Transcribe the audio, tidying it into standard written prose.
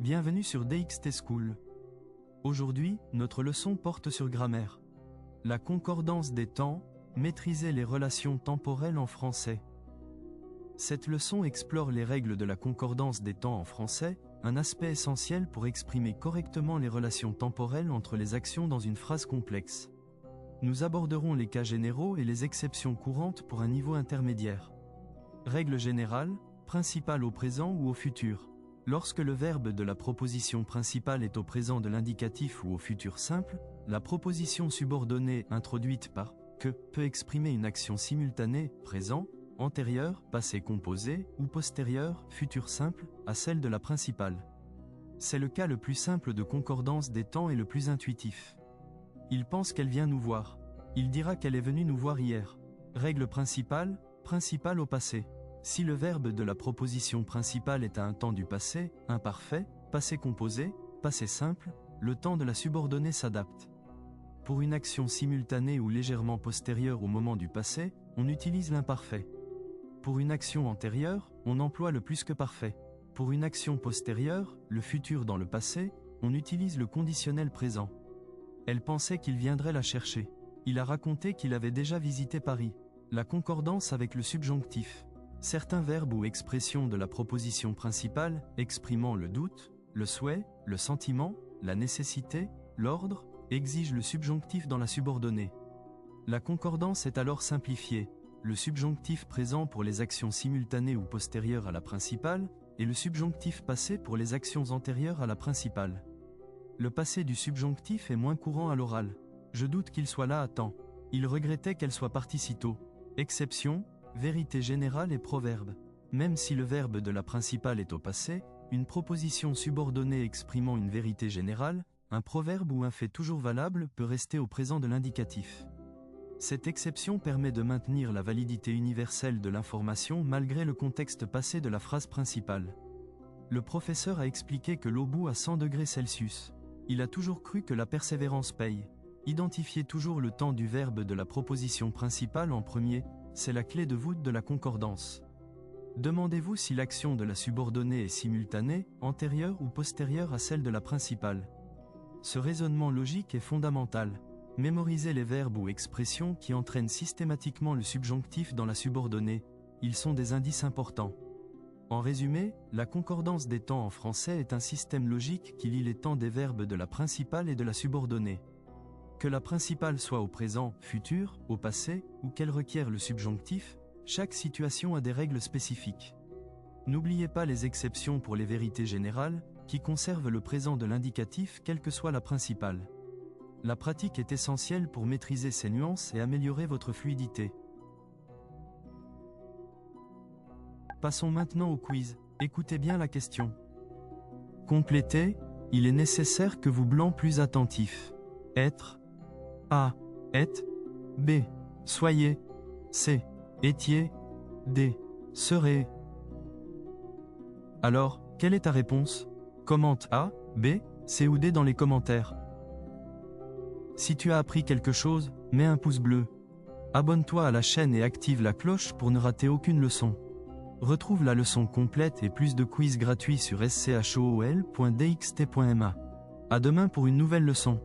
Bienvenue sur DXT School. Aujourd'hui, notre leçon porte sur grammaire. La concordance des temps, maîtriser les relations temporelles en français. Cette leçon explore les règles de la concordance des temps en français, un aspect essentiel pour exprimer correctement les relations temporelles entre les actions dans une phrase complexe. Nous aborderons les cas généraux et les exceptions courantes pour un niveau intermédiaire. Règle générale, principale au présent ou au futur. Lorsque le verbe de la proposition principale est au présent de l'indicatif ou au futur simple, la proposition subordonnée introduite par « que » peut exprimer une action simultanée, présent, antérieur, passé composé, ou postérieur, futur simple, à celle de la principale. C'est le cas le plus simple de concordance des temps et le plus intuitif. Il pense qu'elle vient nous voir. Il dira qu'elle est venue nous voir hier. Règle principale, principale au passé. Si le verbe de la proposition principale est à un temps du passé, imparfait, passé composé, passé simple, le temps de la subordonnée s'adapte. Pour une action simultanée ou légèrement postérieure au moment du passé, on utilise l'imparfait. Pour une action antérieure, on emploie le plus que parfait. Pour une action postérieure, le futur dans le passé, on utilise le conditionnel présent. Elle pensait qu'il viendrait la chercher. Il a raconté qu'il avait déjà visité Paris. La concordance avec le subjonctif. Certains verbes ou expressions de la proposition principale, exprimant le doute, le souhait, le sentiment, la nécessité, l'ordre, exigent le subjonctif dans la subordonnée. La concordance est alors simplifiée. Le subjonctif présent pour les actions simultanées ou postérieures à la principale, et le subjonctif passé pour les actions antérieures à la principale. Le passé du subjonctif est moins courant à l'oral. Je doute qu'il soit là à temps. Il regrettait qu'elle soit partie si tôt. Exception, vérité générale et proverbe. Même si le verbe de la principale est au passé, une proposition subordonnée exprimant une vérité générale, un proverbe ou un fait toujours valable peut rester au présent de l'indicatif. Cette exception permet de maintenir la validité universelle de l'information malgré le contexte passé de la phrase principale. Le professeur a expliqué que l'eau bout à 100 degrés Celsius. Il a toujours cru que la persévérance paye. Identifiez toujours le temps du verbe de la proposition principale en premier, c'est la clé de voûte de la concordance. Demandez-vous si l'action de la subordonnée est simultanée, antérieure ou postérieure à celle de la principale. Ce raisonnement logique est fondamental. Mémorisez les verbes ou expressions qui entraînent systématiquement le subjonctif dans la subordonnée. Ils sont des indices importants. En résumé, la concordance des temps en français est un système logique qui lie les temps des verbes de la principale et de la subordonnée. Que la principale soit au présent, futur, au passé, ou qu'elle requiert le subjonctif, chaque situation a des règles spécifiques. N'oubliez pas les exceptions pour les vérités générales, qui conservent le présent de l'indicatif quelle que soit la principale. La pratique est essentielle pour maîtriser ces nuances et améliorer votre fluidité. Passons maintenant au quiz. Écoutez bien la question. Complétez, il est nécessaire que vous blanc plus attentif. Être. A. Êtes. B. Soyez. C. Étiez. D. Serez. Alors, quelle est ta réponse? Commente A, B, C ou D dans les commentaires. Si tu as appris quelque chose, mets un pouce bleu. Abonne-toi à la chaîne et active la cloche pour ne rater aucune leçon. Retrouve la leçon complète et plus de quiz gratuits sur schol.dxt.ma. À demain pour une nouvelle leçon.